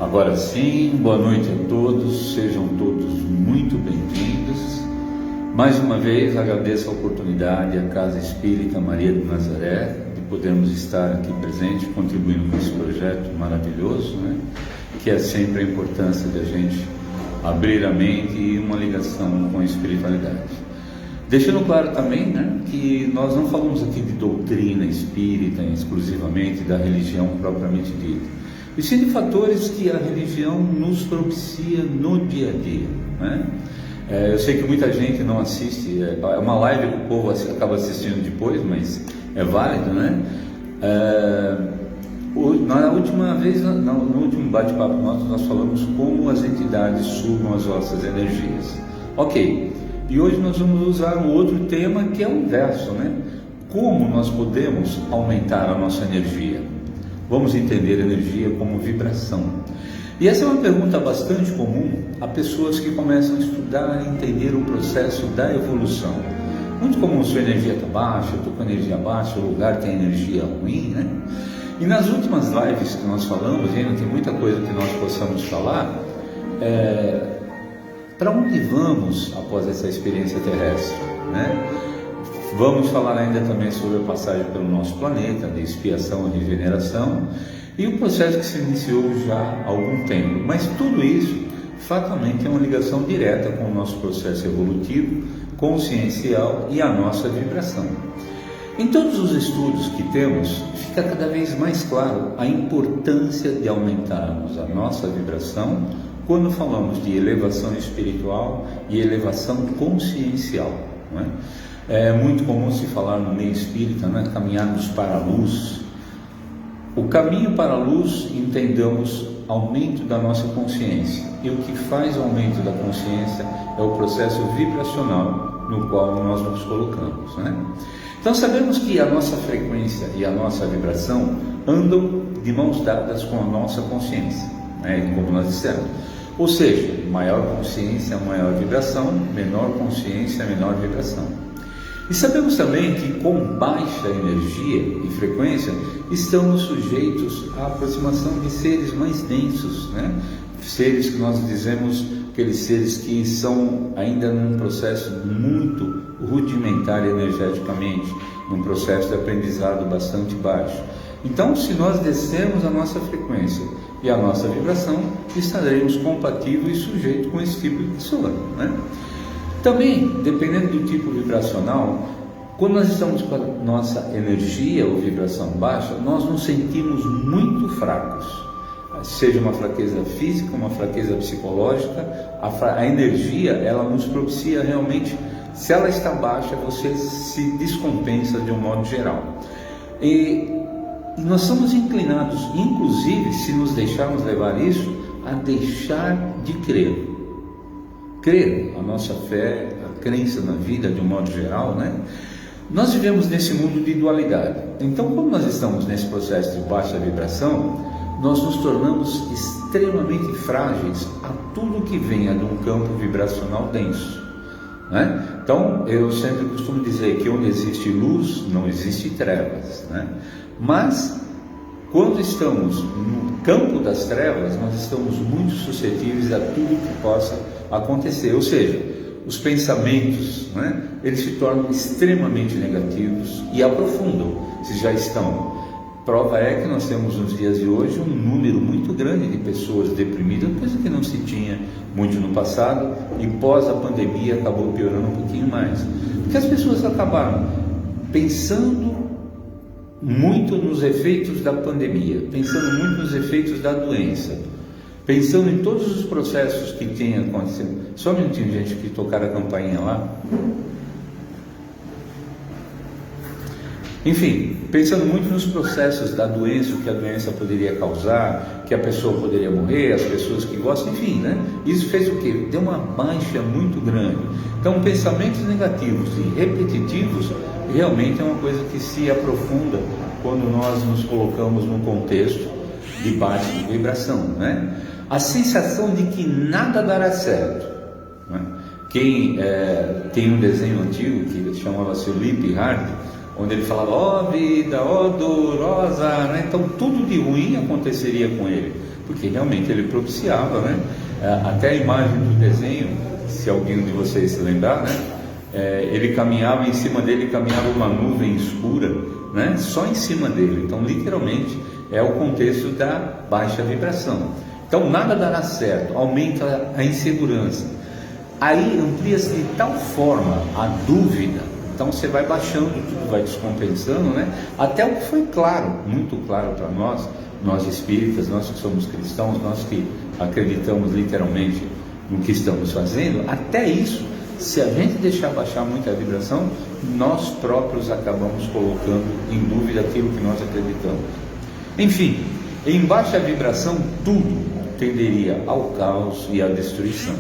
Agora sim, boa noite a todos, sejam todos muito bem-vindos. Mais uma vez agradeço a oportunidade à Casa Espírita Maria de Nazaré de podermos estar aqui presente, contribuindo com esse projeto maravilhoso, que é sempre a importância de a gente abrir a mente e uma ligação com a espiritualidade. Deixando claro também que nós não falamos aqui de doutrina espírita exclusivamente, da religião propriamente dita, e sim de fatores que a religião nos propicia no dia a dia. Eu sei que muita gente não assiste, é uma live que o povo acaba assistindo depois, mas é válido, Na última vez, no último bate-papo nosso, nós falamos como as entidades sugam as nossas energias. Ok, e hoje nós vamos usar um outro tema que é o inverso, Como nós podemos aumentar a nossa energia? Vamos entender energia como vibração. E essa é uma pergunta bastante comum a pessoas que começam a estudar e entender o processo da evolução. Muito comum, sua energia está baixa, eu estou com energia baixa, o lugar tem energia ruim, E nas últimas lives que nós falamos, ainda tem muita coisa que nós possamos falar, para onde vamos após essa experiência terrestre, Vamos falar ainda também sobre a passagem pelo nosso planeta, de expiação e regeneração, e o processo que se iniciou já há algum tempo. Mas tudo isso, fatalmente, é uma ligação direta com o nosso processo evolutivo, consciencial e a nossa vibração. Em todos os estudos que temos, fica cada vez mais claro a importância de aumentarmos a nossa vibração quando falamos de elevação espiritual e elevação consciencial. É muito comum se falar no meio espírita, caminharmos para a luz. O caminho para a luz, entendamos, aumento da nossa consciência. E o que faz o aumento da consciência é o processo vibracional no qual nós nos colocamos. Então sabemos que a nossa frequência e a nossa vibração andam de mãos dadas com a nossa consciência, como nós dissemos. Ou seja, maior consciência, maior vibração, menor consciência, menor vibração. E sabemos também que com baixa energia e frequência estamos sujeitos à aproximação de seres mais densos, Seres que nós dizemos, aqueles seres que são ainda num processo muito rudimentar energeticamente, num processo de aprendizado bastante baixo. Então, se nós descermos a nossa frequência e a nossa vibração, estaremos compatíveis e sujeitos com esse tipo de pessoa, Também, dependendo do tipo vibracional, quando nós estamos com a nossa energia ou vibração baixa, nós nos sentimos muito fracos. Seja uma fraqueza física, uma fraqueza psicológica, a energia, ela nos propicia realmente, se ela está baixa, você se descompensa de um modo geral. E nós somos inclinados, inclusive, se nos deixarmos levar isso, a deixar de crer. Crer, a nossa fé, a crença na vida de um modo geral, Nós vivemos nesse mundo de dualidade. Então, como nós estamos nesse processo de baixa vibração, nós nos tornamos extremamente frágeis a tudo que venha de um campo vibracional denso, Então, eu sempre costumo dizer que onde existe luz, não existe trevas, Mas, quando estamos no campo das trevas, nós estamos muito suscetíveis a tudo que possa acontecer, ou seja, os pensamentos, eles se tornam extremamente negativos e aprofundam, se já estão. Prova é que nós temos nos dias de hoje um número muito grande de pessoas deprimidas, coisa que não se tinha muito no passado, e pós a pandemia acabou piorando um pouquinho mais, porque as pessoas acabaram pensando muito nos efeitos da pandemia, pensando muito nos efeitos da doença, pensando em todos os processos que têm acontecido. Só um minutinho, gente, que tocaram a campainha lá. Enfim, pensando muito nos processos da doença, o que a doença poderia causar, que a pessoa poderia morrer, as pessoas que gostam, enfim, Isso fez o quê? Deu uma baixa muito grande. Então, pensamentos negativos e repetitivos realmente é uma coisa que se aprofunda quando nós nos colocamos num contexto de baixa vibração, A sensação de que nada dará certo, Quem tem um desenho antigo que chamava-se Lip Hard, onde ele falava, ó vida, ó dor, ó azar, né? Então tudo de ruim aconteceria com ele, porque realmente ele propiciava, né? Até a imagem do desenho, se alguém de vocês se lembrar, né? Ele caminhava, em cima dele caminhava uma nuvem escura, né? Só em cima dele. Então literalmente é o contexto da baixa vibração. Então nada dará certo, aumenta a insegurança, aí amplia-se de tal forma a dúvida. Então você vai baixando, tudo vai descompensando, né? Até o que foi claro, muito claro para nós espíritas, nós que somos cristãos, nós que acreditamos literalmente no que estamos fazendo, até isso, se a gente deixar baixar muito a vibração, nós próprios acabamos colocando em dúvida aquilo que nós acreditamos. Enfim, em baixa vibração, tudo tenderia ao caos e à destruição.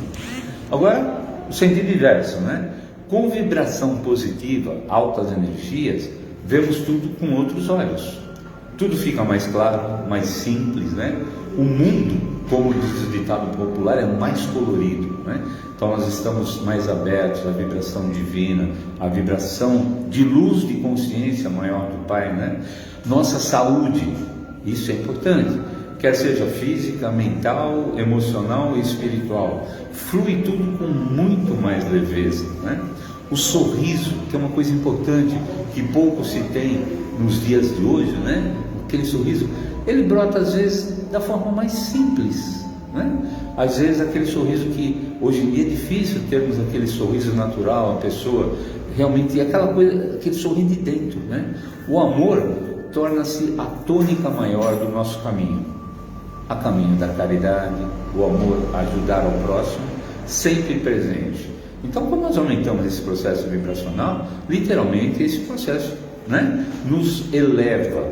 Agora, o sentido inverso, né? Com vibração positiva, altas energias, vemos tudo com outros olhos. Tudo fica mais claro, mais simples, né? O mundo, como diz o ditado popular, é mais colorido, né? Então nós estamos mais abertos à vibração divina, à vibração de luz, de consciência maior do Pai, né? Nossa saúde, isso é importante, quer seja física, mental, emocional e espiritual, flui tudo com muito mais leveza, né? O sorriso, que é uma coisa importante, que pouco se tem nos dias de hoje, né? Aquele sorriso, ele brota às vezes da forma mais simples, né? Às vezes aquele sorriso que hoje em dia é difícil termos aquele sorriso natural, a pessoa realmente, aquela coisa, aquele sorriso de dentro, né? O amor torna-se a tônica maior do nosso caminho, a caminho da caridade, o amor a ajudar ao próximo, sempre presente. Então, quando nós aumentamos esse processo vibracional, literalmente esse processo, né, nos eleva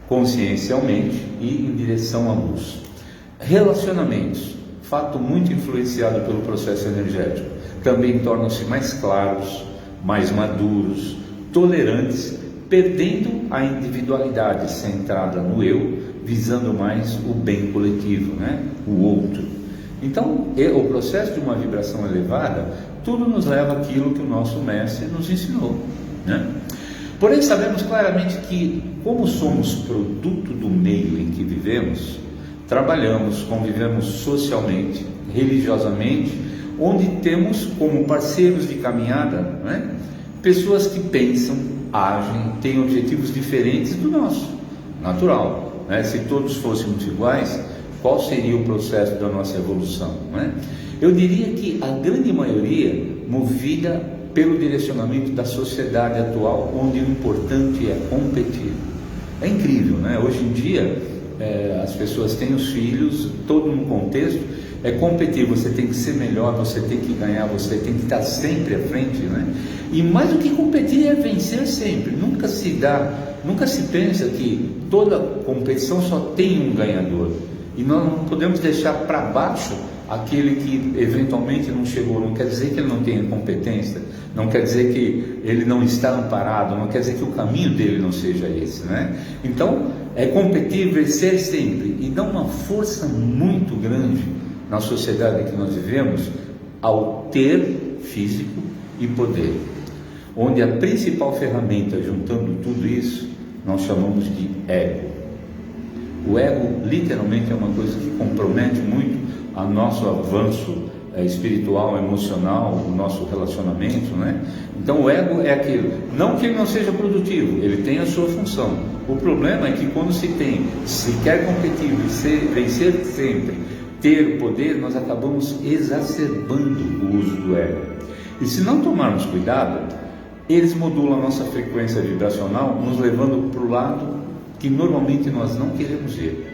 consciencialmente e em direção à luz. Relacionamentos, fato muito influenciado pelo processo energético, também tornam-se mais claros, mais maduros, tolerantes, perdendo a individualidade centrada no eu, visando mais o bem coletivo, né, o outro. Então, o processo de uma vibração elevada, tudo nos leva àquilo que o nosso mestre nos ensinou, né? Porém, sabemos claramente que, como somos produto do meio em que vivemos, trabalhamos, convivemos socialmente, religiosamente, onde temos como parceiros de caminhada, né, pessoas que pensam, agem, têm objetivos diferentes do nosso, natural, né? Se todos fôssemos iguais, qual seria o processo da nossa evolução, né? Eu diria que a grande maioria movida pelo direcionamento da sociedade atual, onde o importante é competir. É incrível, né? Hoje em dia, as pessoas têm os filhos, todo um contexto é competir, você tem que ser melhor, você tem que ganhar, você tem que estar sempre à frente, né? E mais do que competir é vencer sempre. Nunca se pensa que toda competição só tem um ganhador. E nós não podemos deixar para baixo aquele que eventualmente não chegou. Não quer dizer que ele não tenha competência, não quer dizer que ele não está amparado, não quer dizer que o caminho dele não seja esse, né? Então, é competir, vencer sempre, e dá uma força muito grande na sociedade que nós vivemos ao ter físico e poder, onde a principal ferramenta, juntando tudo isso, nós chamamos de ego. O ego literalmente é uma coisa que compromete muito o nosso avanço espiritual, emocional, o nosso relacionamento, né? Então o ego é aquilo, não que ele não seja produtivo, ele tem a sua função. O problema é que quando se quer competir, vencer sempre, ter poder, nós acabamos exacerbando o uso do ego. E se não tomarmos cuidado, eles modulam a nossa frequência vibracional, nos levando para o lado que normalmente nós não queremos ir.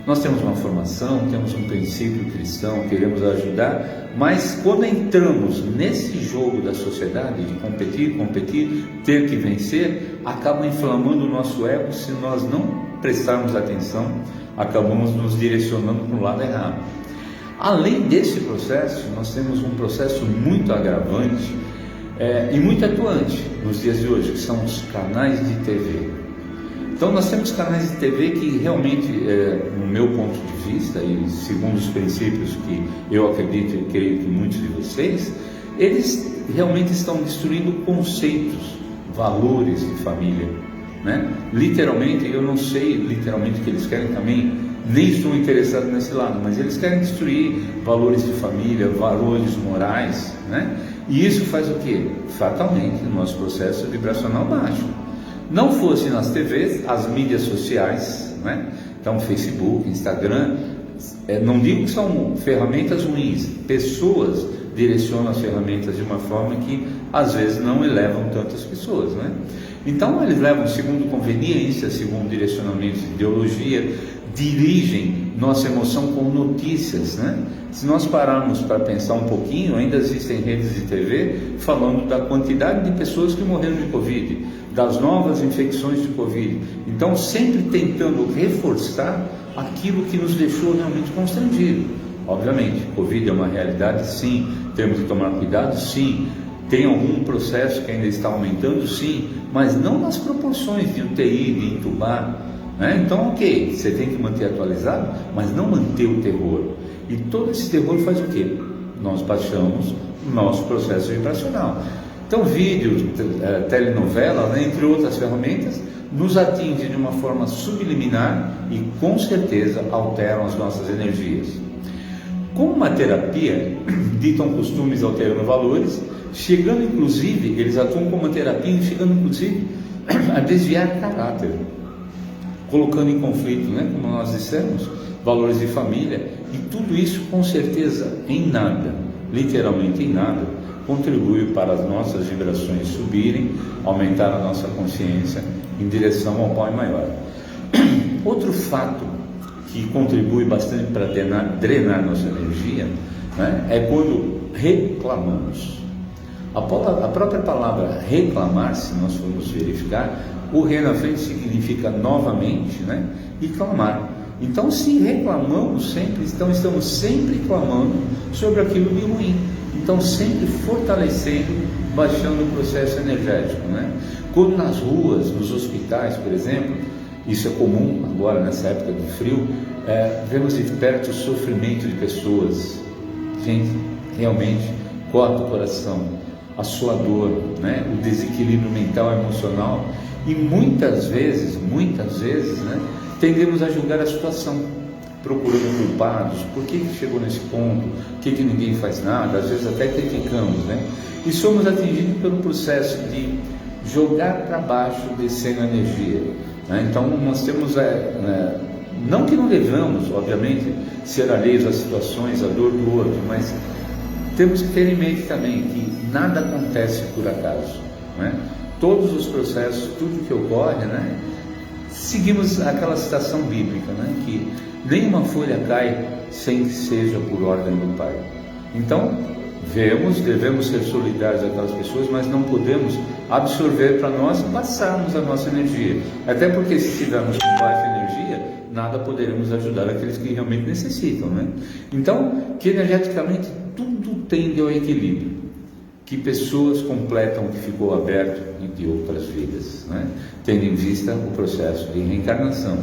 Nós temos uma formação, temos um princípio cristão, queremos ajudar, mas quando entramos nesse jogo da sociedade de competir, ter que vencer, acaba inflamando o nosso ego. Se nós não prestarmos atenção, acabamos nos direcionando para o lado errado. Além desse processo, nós temos um processo muito agravante e muito atuante nos dias de hoje, que são os canais de TV. Então nós temos canais de TV que realmente, no meu ponto de vista e segundo os princípios que eu acredito e creio que muitos de vocês, eles realmente estão destruindo conceitos valores de família, né? Literalmente, eu não sei literalmente o que eles querem também, nem estou interessado nesse lado, mas eles querem destruir valores de família, valores morais, né? E isso faz o quê? Fatalmente, o nosso processo vibracional baixo. Não fosse nas TVs, as mídias sociais, né? Então, Facebook, Instagram, não digo que são ferramentas ruins, pessoas direcionam as ferramentas de uma forma que às vezes não elevam tantas pessoas, né? Então eles levam segundo conveniência, segundo direcionamentos de ideologia, dirigem nossa emoção com notícias, né? Se nós pararmos para pensar um pouquinho, ainda existem redes de TV falando da quantidade de pessoas que morreram de Covid, das novas infecções de Covid. Então sempre tentando reforçar aquilo que nos deixou realmente constrangido. Obviamente, Covid é uma realidade, sim, temos que tomar cuidado, sim, tem algum processo que ainda está aumentando, sim, mas não nas proporções de UTI, de entubar, né? Então, ok, você tem que manter atualizado, mas não manter o terror. E todo esse terror faz o quê? Nós baixamos o nosso processo vibracional. Então, vídeos, telenovelas, né, entre outras ferramentas, nos atingem de uma forma subliminar e com certeza alteram as nossas energias. Com uma terapia, ditam costumes alterando valores, chegando inclusive, eles atuam como uma terapia, chegando inclusive a desviar caráter, colocando em conflito, né, como nós dissemos, valores de família, e tudo isso com certeza em nada, literalmente em nada, contribui para as nossas vibrações subirem, aumentar a nossa consciência em direção ao Pai Maior. Outro fato que contribui bastante para drenar nossa energia, né, é quando reclamamos. A própria palavra reclamar, se nós formos verificar, o re na frente significa novamente, né, e clamar. Então, se reclamamos sempre, então estamos sempre clamando sobre aquilo de ruim. Então, sempre fortalecendo, baixando o processo energético, né? Quando nas ruas, nos hospitais, por exemplo, isso é comum agora nessa época de frio, vemos de perto o sofrimento de pessoas. Gente, realmente corta o coração, a sua dor, né? O desequilíbrio mental e emocional, e muitas vezes, né, tendemos a julgar a situação, procurando culpados. Por que chegou nesse ponto? Por que ninguém faz nada? Às vezes até criticamos, né? E somos atingidos pelo processo de jogar para baixo, descendo a energia, né? Então nós temos, não que não devamos, obviamente, ser alheios às situações, à dor do outro, mas temos que ter em mente também que nada acontece por acaso, né? Todos os processos, tudo que ocorre, né? Seguimos aquela citação bíblica, né? Que nenhuma folha cai sem que seja por ordem do Pai. Então, devemos ser solidários àquelas pessoas, mas não podemos absorver para nós e passarmos a nossa energia. Até porque se estivermos com baixa energia, nada poderemos ajudar aqueles que realmente necessitam, né? Então, que energeticamente tudo tende ao equilíbrio, que pessoas completam o que ficou aberto de outras vidas, né? Tendo em vista o processo de reencarnação.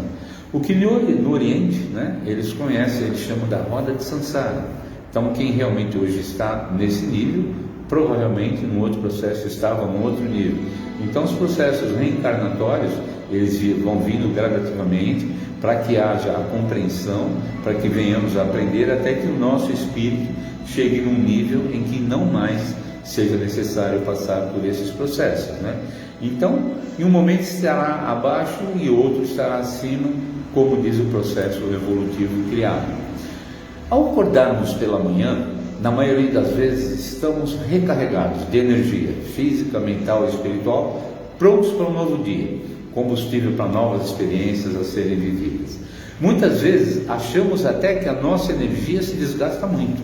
O que no Oriente, né, eles conhecem, eles chamam da roda de Sansara. Então, quem realmente hoje está nesse nível, provavelmente no outro processo estava no outro nível. Então, os processos reencarnatórios, eles vão vindo gradativamente para que haja a compreensão, para que venhamos a aprender até que o nosso espírito chegue num nível em que não mais seja necessário passar por esses processos, né? Então, em um momento estará abaixo e outro estará acima, como diz o processo evolutivo criado. Ao acordarmos pela manhã, na maioria das vezes estamos recarregados de energia física, mental e espiritual, prontos para um novo dia, combustível para novas experiências a serem vividas. Muitas vezes achamos até que a nossa energia se desgasta muito.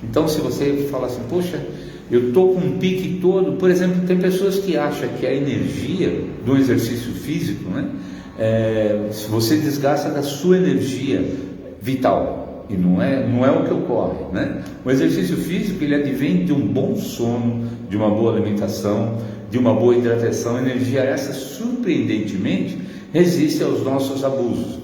Então, se você fala assim, poxa, eu estou com um pique todo, por exemplo, tem pessoas que acham que a energia do exercício físico, né, se você desgasta da sua energia vital, e não é o que ocorre, né? O exercício físico, ele advém de um bom sono, de uma boa alimentação, de uma boa hidratação. Energia essa, surpreendentemente, resiste aos nossos abusos,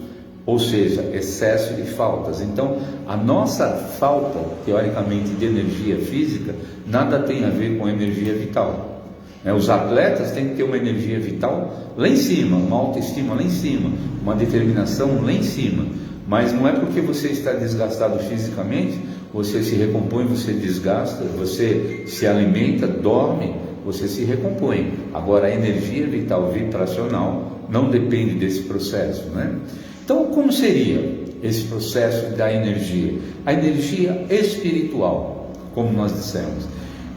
ou seja, excesso e faltas. Então, a nossa falta, teoricamente, de energia física, nada tem a ver com energia vital. né? Os atletas têm que ter uma energia vital lá em cima, uma autoestima lá em cima, uma determinação lá em cima. Mas não é porque você está desgastado fisicamente, você se recompõe, você desgasta, você se alimenta, dorme, você se recompõe. Agora, a energia vital vibracional não depende desse processo, né? Então, como seria esse processo da energia? A energia espiritual, como nós dissemos.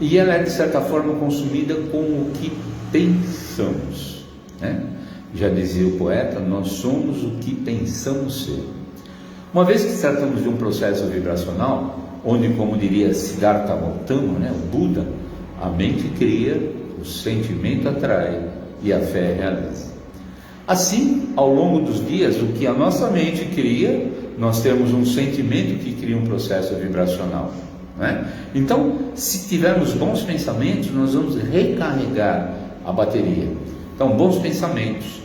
E ela é, de certa forma, consumida com o que pensamos, né? Já dizia o poeta, nós somos o que pensamos ser. Uma vez que tratamos de um processo vibracional, onde, como diria Siddhartha Gautama, né, o Buda, a mente cria, o sentimento atrai e a fé realiza. Assim, ao longo dos dias, o que a nossa mente cria, nós temos um sentimento que cria um processo vibracional, né? Então, se tivermos bons pensamentos, nós vamos recarregar a bateria. Então, bons pensamentos,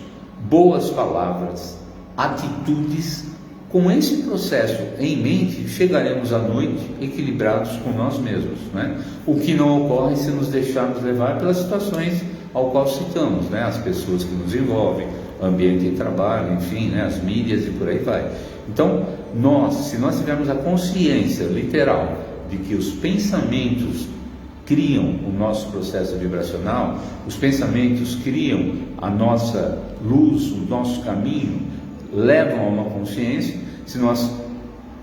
boas palavras, atitudes. Com esse processo em mente, chegaremos à noite equilibrados com nós mesmos, né? O que não ocorre se nos deixarmos levar pelas situações ao qual citamos, né? As pessoas que nos envolvem, ambiente de trabalho, enfim, né? As mídias e por aí vai. Então, se nós tivermos a consciência literal de que os pensamentos criam o nosso processo vibracional, os pensamentos criam a nossa luz, o nosso caminho, levam a uma consciência. Se nós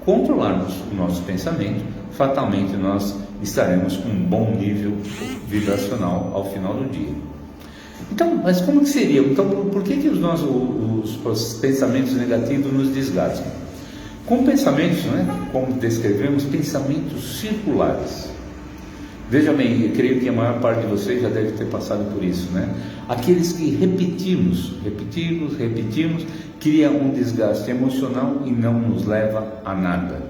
controlarmos o nosso pensamento, fatalmente nós estaremos com um bom nível vibracional ao final do dia. Então, mas como que seria? Então, por que os pensamentos negativos nos desgastam? Com pensamentos, né, como descrevemos, pensamentos circulares. Veja bem, eu creio que a maior parte de vocês já deve ter passado por isso, né? Aqueles que repetimos, cria um desgaste emocional e não nos leva a nada.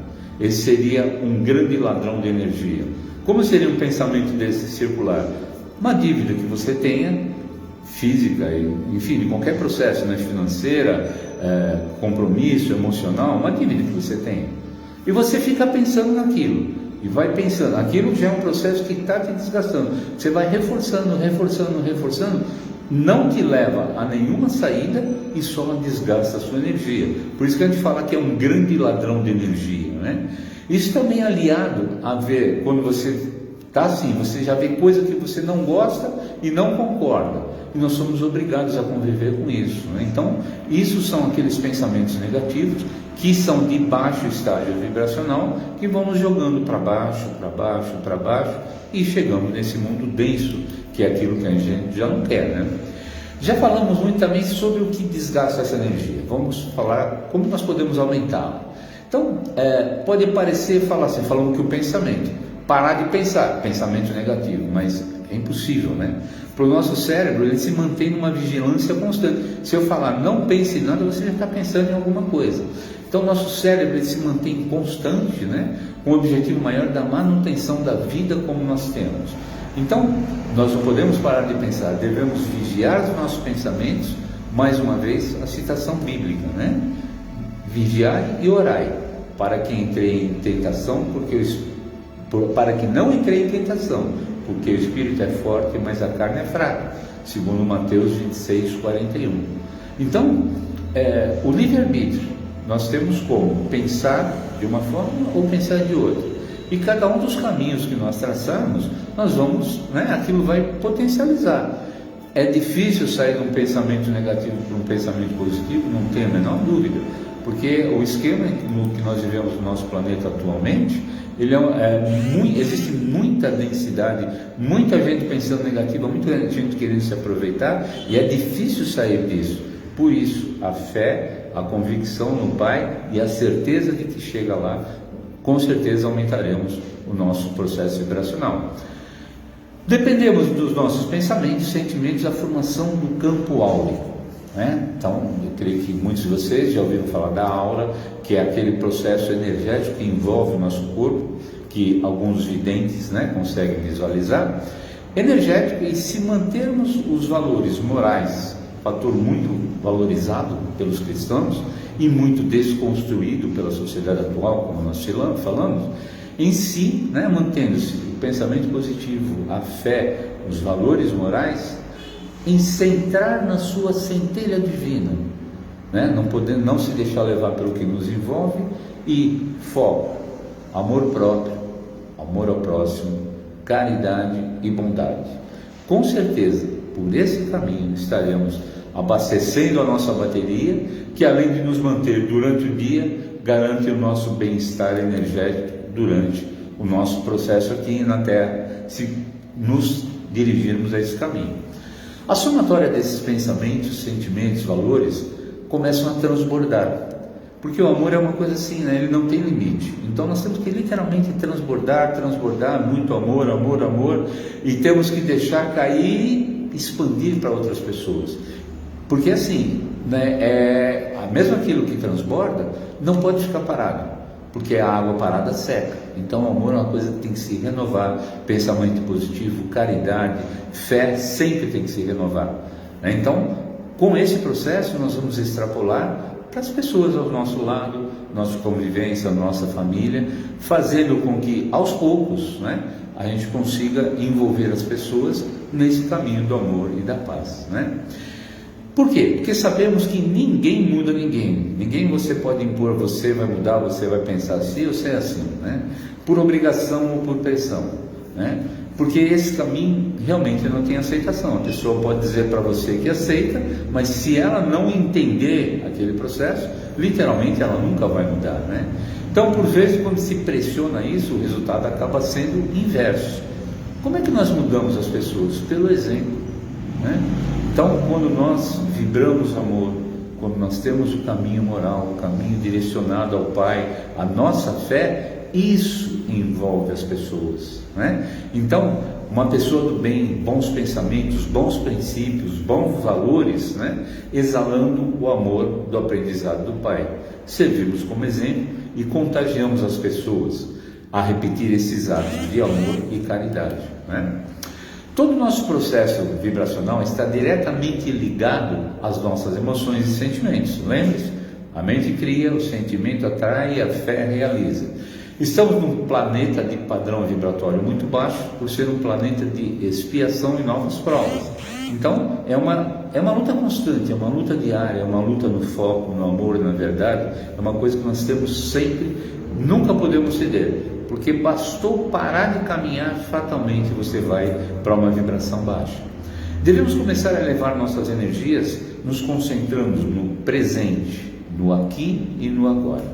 Esse seria um grande ladrão de energia. Como seria um pensamento desse circular? Uma dívida que você tenha, física, enfim, de qualquer processo, né? Financeira, compromisso emocional, uma dívida que você tenha. E você fica pensando naquilo. E vai pensando, aquilo já é um processo que está te desgastando. Você vai reforçando, não te leva a nenhuma saída e só desgasta a sua energia. Por isso que a gente fala que é um grande ladrão de energia, né? Isso também é aliado a ver, quando você está assim, você já vê coisa que você não gosta e não concorda. E nós somos obrigados a conviver com isso, né? Então, isso são aqueles pensamentos negativos que são de baixo estágio vibracional, que vão nos jogando para baixo, e chegamos nesse mundo denso, que é aquilo que a gente já não quer, né? Já falamos muito também sobre o que desgasta essa energia. Vamos falar como nós podemos aumentá-la. Então, pode parecer, falando que o pensamento, parar de pensar, pensamento negativo, mas é impossível, né? Para o nosso cérebro, ele se mantém numa vigilância constante. Se eu falar não pense em nada, você já está pensando em alguma coisa. Então, nosso cérebro ele se mantém constante, né? Com o objetivo maior da manutenção da vida como nós temos. Então, nós não podemos parar de pensar, devemos vigiar os nossos pensamentos. Mais uma vez, a citação bíblica, né? Vigiai e orai, para que entrei em tentação, para que não entrei em tentação, porque o espírito é forte, mas a carne é fraca, segundo Mateus 26, 41. Então, o livre-arbítrio, nós temos como pensar de uma forma ou pensar de outra. E cada um dos caminhos que nós traçarmos, nós vamos, né, aquilo vai potencializar. É difícil sair de um pensamento negativo para um pensamento positivo, não tem a menor dúvida, porque o esquema no que nós vivemos no nosso planeta atualmente, existe muita densidade, muita gente pensando negativo, muita gente querendo se aproveitar, e é difícil sair disso. Por isso, a fé, a convicção no Pai e a certeza de que chega lá, com certeza aumentaremos o nosso processo vibracional. Dependemos dos nossos pensamentos, sentimentos, da formação do campo áurico, né? Então, eu creio que muitos de vocês já ouviram falar da aura, que é aquele processo energético que envolve o nosso corpo, que alguns videntes, né, conseguem visualizar. Energético, e se mantermos os valores morais, fator muito valorizado pelos cristãos e muito desconstruído pela sociedade atual, como nós falamos, em si, né, mantendo-se o pensamento positivo, a fé, os valores morais, em centrar na sua centelha divina, né, não se deixar levar pelo que nos envolve, e foco, amor próprio, amor ao próximo, caridade e bondade. Com certeza, por esse caminho estaremos abastecendo a nossa bateria, que além de nos manter durante o dia, garante o nosso bem-estar energético durante o nosso processo aqui na Terra, se nos dirigirmos a esse caminho. A somatória desses pensamentos, sentimentos, valores começam a transbordar, porque o amor é uma coisa assim, né? Ele não tem limite. Então nós temos que literalmente transbordar, muito amor, amor, amor, e temos que deixar cair, expandir para outras pessoas. Porque assim, né, mesmo aquilo que transborda não pode ficar parado, porque a água parada seca. Então o amor é uma coisa que tem que se renovar, pensamento positivo, caridade, fé sempre tem que se renovar, né? Então, com esse processo nós vamos extrapolar para as pessoas ao nosso lado, nossa convivência, nossa família, fazendo com que aos poucos, né, a gente consiga envolver as pessoas nesse caminho do amor e da paz, né? Por quê? Porque sabemos que ninguém muda ninguém. Ninguém você pode impor, você vai mudar, você vai pensar assim, você é assim, né? Por obrigação ou por pressão, né? Porque esse caminho realmente não tem aceitação. A pessoa pode dizer para você que aceita, mas se ela não entender aquele processo, literalmente ela nunca vai mudar, né? Então, por vezes, quando se pressiona isso, o resultado acaba sendo inverso. Como é que nós mudamos as pessoas? Pelo exemplo, né? Então, quando nós vibramos amor, quando nós temos o caminho moral, o caminho direcionado ao Pai, a nossa fé, isso envolve as pessoas, né? Então, uma pessoa do bem, bons pensamentos, bons princípios, bons valores, né? Exalando o amor do aprendizado do Pai. Servimos como exemplo e contagiamos as pessoas a repetir esses atos de amor e caridade, né? Todo o nosso processo vibracional está diretamente ligado às nossas emoções e sentimentos. Lembre-se, a mente cria, o sentimento atrai, a fé realiza. Estamos num planeta de padrão vibratório muito baixo, por ser um planeta de expiação e novas provas. Então, é uma luta constante, é uma luta diária, é uma luta no foco, no amor, na verdade. É uma coisa que nós temos sempre, nunca podemos ceder. Porque bastou parar de caminhar, fatalmente você vai para uma vibração baixa. Devemos começar a elevar nossas energias, nos concentrando no presente, no aqui e no agora,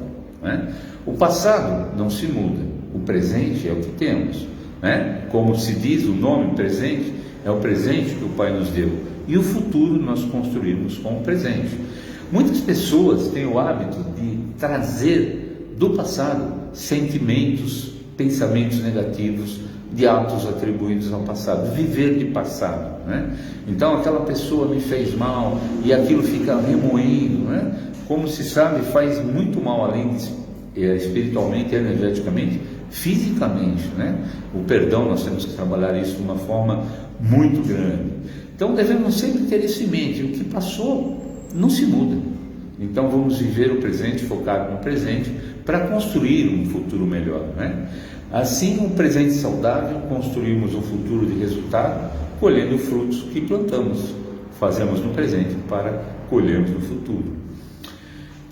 né? O passado não se muda, o presente é o que temos, né? Como se diz o nome presente, é o presente que o Pai nos deu, e o futuro nós construímos com o presente. Muitas pessoas têm o hábito de trazer do passado sentimentos, pensamentos negativos, de atos atribuídos ao passado, viver de passado, né? Então aquela pessoa me fez mal e aquilo fica remoendo, né? Como se sabe, faz muito mal, além de espiritualmente, energeticamente, fisicamente, né? O perdão, nós temos que trabalhar isso de uma forma muito grande. Então devemos sempre ter isso em mente, o que passou não se muda. Então vamos viver o presente, focado no presente, para construir um futuro melhor, né? Assim, um presente saudável, construímos um futuro de resultado, colhendo frutos que plantamos, fazemos no presente para colhermos no futuro.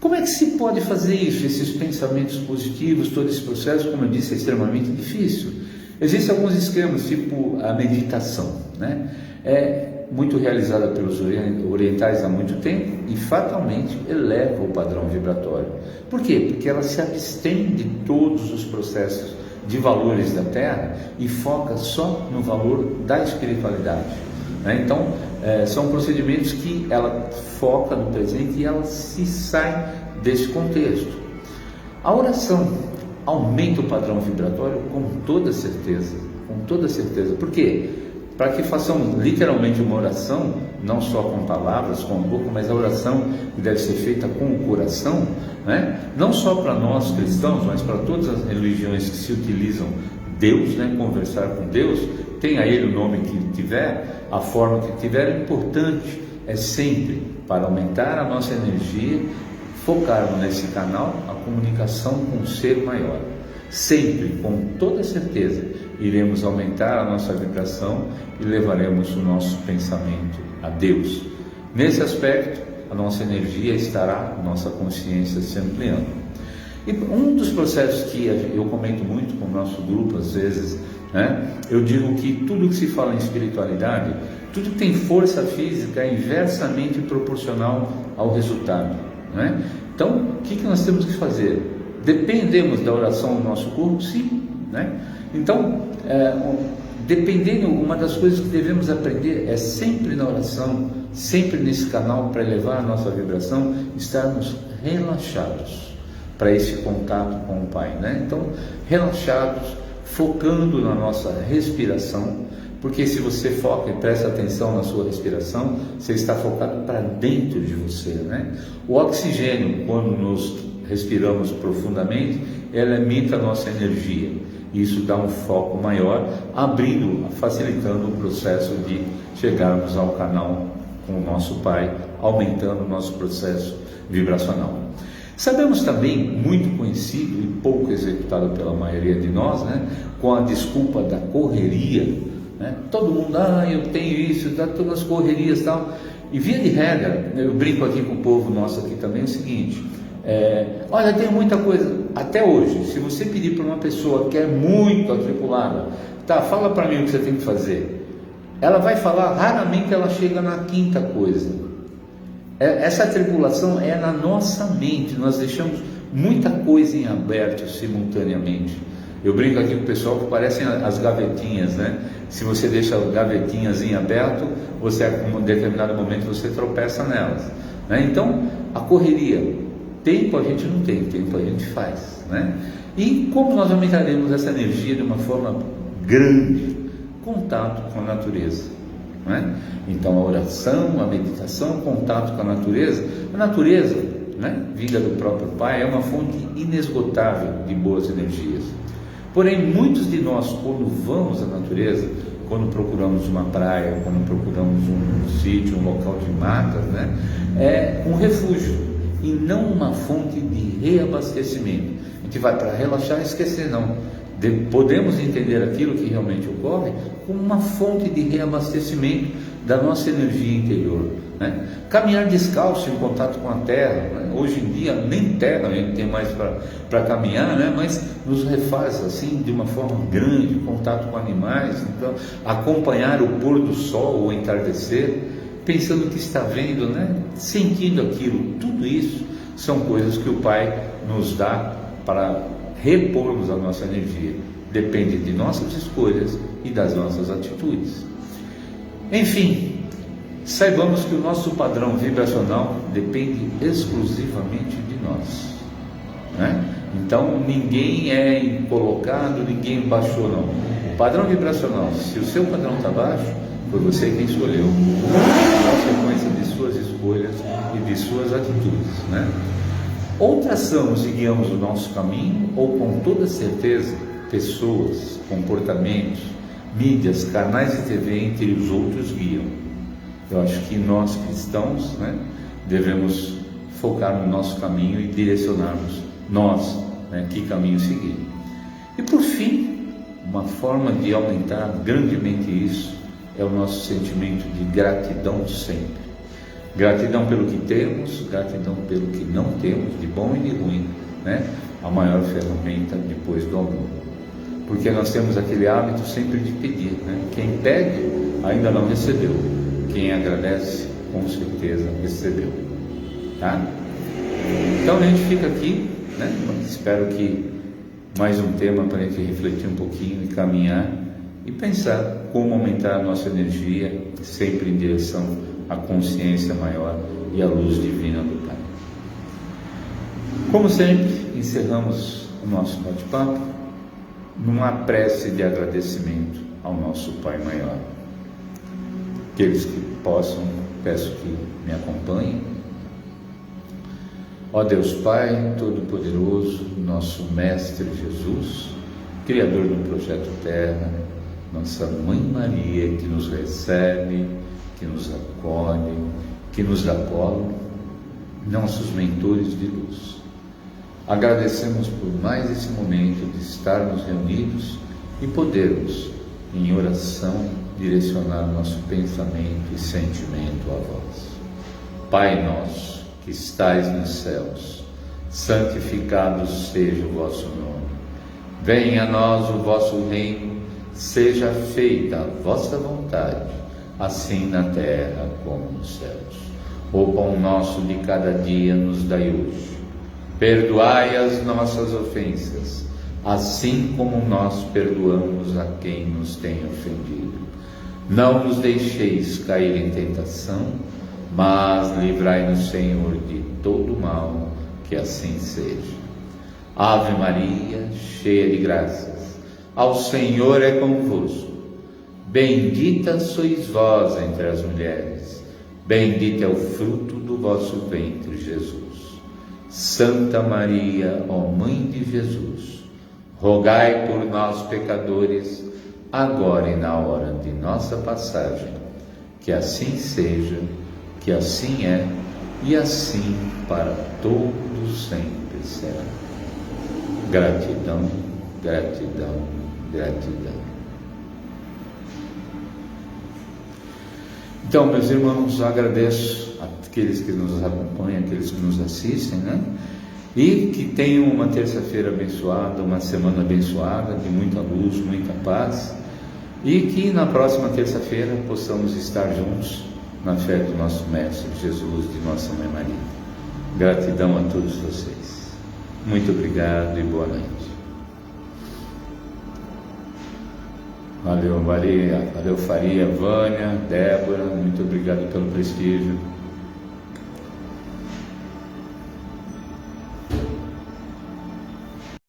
Como é que se pode fazer isso? Esses pensamentos positivos, todo esse processo, como eu disse, é extremamente difícil. Existem alguns esquemas, tipo a meditação, né? É muito realizada pelos orientais há muito tempo e fatalmente eleva o padrão vibratório. Por quê? Porque ela se abstém de todos os processos de valores da Terra e foca só no valor da espiritualidade, né? Então, são procedimentos que ela foca no presente e ela se sai desse contexto. A oração aumenta o padrão vibratório com toda certeza, Por quê? Para que façamos literalmente uma oração, não só com palavras, com a boca, mas a oração que deve ser feita com o coração, né? Não só para nós cristãos, mas para todas as religiões que se utilizam Deus, né? Conversar com Deus, tenha Ele o nome que tiver, a forma que tiver, o importante é sempre, para aumentar a nossa energia, focarmos nesse canal, a comunicação com o ser maior. sempre, com toda certeza, iremos aumentar a nossa vibração e levaremos o nosso pensamento a Deus. Nesse aspecto, a nossa energia estará, nossa consciência se ampliando. E um dos processos que eu comento muito com o nosso grupo, às vezes, né, eu digo que tudo que se fala em espiritualidade, tudo que tem força física é inversamente proporcional ao resultado, né? Então, o que nós temos que fazer? Dependemos da oração do nosso corpo? Sim, né? Então, dependendo, uma das coisas que devemos aprender é sempre na oração, sempre nesse canal para elevar a nossa vibração, estarmos relaxados para esse contato com o Pai, né? Então, relaxados, focando na nossa respiração, porque se você foca e presta atenção na sua respiração, você está focado para dentro de você, né? O oxigênio, quando nos respiramos profundamente, elementa a nossa energia. Isso dá um foco maior, abrindo, facilitando o processo de chegarmos ao canal com o nosso Pai, aumentando o nosso processo vibracional. Sabemos também, muito conhecido e pouco executado pela maioria de nós, né, com a desculpa da correria, né? Todo mundo, eu tenho isso, dá todas as correrias e tal. E via de regra, eu brinco aqui com o povo nosso aqui também, o seguinte, olha, tem muita coisa, até hoje, se você pedir para uma pessoa que é muito atribulada, tá, fala para mim o que você tem que fazer, ela vai falar, raramente ela chega na quinta coisa. Essa atribulação é na nossa mente, nós deixamos muita coisa em aberto simultaneamente. Eu brinco aqui com o pessoal que parecem as gavetinhas, né? Se você deixa gavetinhas em aberto, você, em um determinado momento, você tropeça nelas, né? Então, a correria, tempo a gente não tem, tempo a gente faz, né? E como nós aumentaremos essa energia de uma forma grande? Contato com a natureza, né? Então, a oração, a meditação, contato com a natureza, né, vinda do próprio Pai, é uma fonte inesgotável de boas energias. Porém, muitos de nós, quando vamos à natureza, quando procuramos uma praia, quando procuramos um sítio, um local de matas, né, é um refúgio e não uma fonte de reabastecimento. A gente vai para relaxar e esquecer, não. Podemos entender aquilo que realmente ocorre como uma fonte de reabastecimento da nossa energia interior, né? Caminhar descalço em contato com a terra, né? Hoje em dia nem terra a gente tem mais para caminhar, né? Mas nos refaz assim de uma forma grande, contato com animais, então acompanhar o pôr do sol ou o entardecer, pensando o que está vendo, né? Sentindo aquilo, tudo isso são coisas que o Pai nos dá para repormos a nossa energia. Depende de nossas escolhas e das nossas atitudes. Enfim, saibamos que o nosso padrão vibracional depende exclusivamente de nós, né? Então ninguém é colocado, ninguém baixou, não. O padrão vibracional, se o seu padrão está baixo, foi você quem escolheu, consequência de suas escolhas e de suas atitudes, né? Ou traçamos e guiamos o nosso caminho, ou com toda certeza, pessoas, comportamentos, mídias, canais de TV, entre os outros, guiam. Eu acho que nós cristãos, né, devemos focar no nosso caminho e direcionarmos nós, né, que caminho seguir. E por fim, uma forma de aumentar grandemente isso é o nosso sentimento de gratidão sempre. Gratidão pelo que temos, gratidão pelo que não temos, de bom e de ruim, né? A maior ferramenta depois do amor. Porque nós temos aquele hábito sempre de pedir, né? Quem pede ainda não recebeu, quem agradece com certeza recebeu, tá? Então a gente fica aqui, né? Espero que mais um tema para a gente refletir um pouquinho e caminhar e pensar como aumentar a nossa energia sempre em direção à consciência maior e à luz divina do Pai. Como sempre, encerramos o nosso bate-papo numa prece de agradecimento ao nosso Pai Maior. Aqueles que possam, peço que me acompanhem. Ó Deus Pai Todo-Poderoso, nosso Mestre Jesus, Criador do Projeto Terra, nossa Mãe Maria, que nos recebe, que nos acolhe, que nos dá colo, nossos mentores de luz. Agradecemos por mais esse momento de estarmos reunidos e podermos, em oração, direcionar nosso pensamento e sentimento a vós. Pai nosso, que estais nos céus, santificado seja o vosso nome. Venha a nós o vosso reino, seja feita a vossa vontade, assim na terra como nos céus. O pão nosso de cada dia nos dai hoje. Perdoai as nossas ofensas, assim como nós perdoamos a quem nos tem ofendido. Não nos deixeis cair em tentação, mas livrai-nos, Senhor, de todo mal, que assim seja. Ave Maria, cheia de graças, ao Senhor é convosco. Bendita sois vós entre as mulheres, bendito é o fruto do vosso ventre, Jesus. Santa Maria, ó Mãe de Jesus, rogai por nós, pecadores, agora e na hora de nossa passagem. Que assim seja, que assim é, e assim para todos sempre será. Gratidão, gratidão, gratidão. Então, meus irmãos, agradeço aqueles que nos acompanham, aqueles que nos assistem, né? E que tenham uma terça-feira abençoada, uma semana abençoada, de muita luz, muita paz, e que na próxima terça-feira possamos estar juntos na fé do nosso Mestre Jesus, de nossa Mãe Maria. Gratidão a todos vocês. Muito obrigado e boa noite. Valeu, Maria, valeu, Faria, Vânia, Débora, muito obrigado pelo prestígio.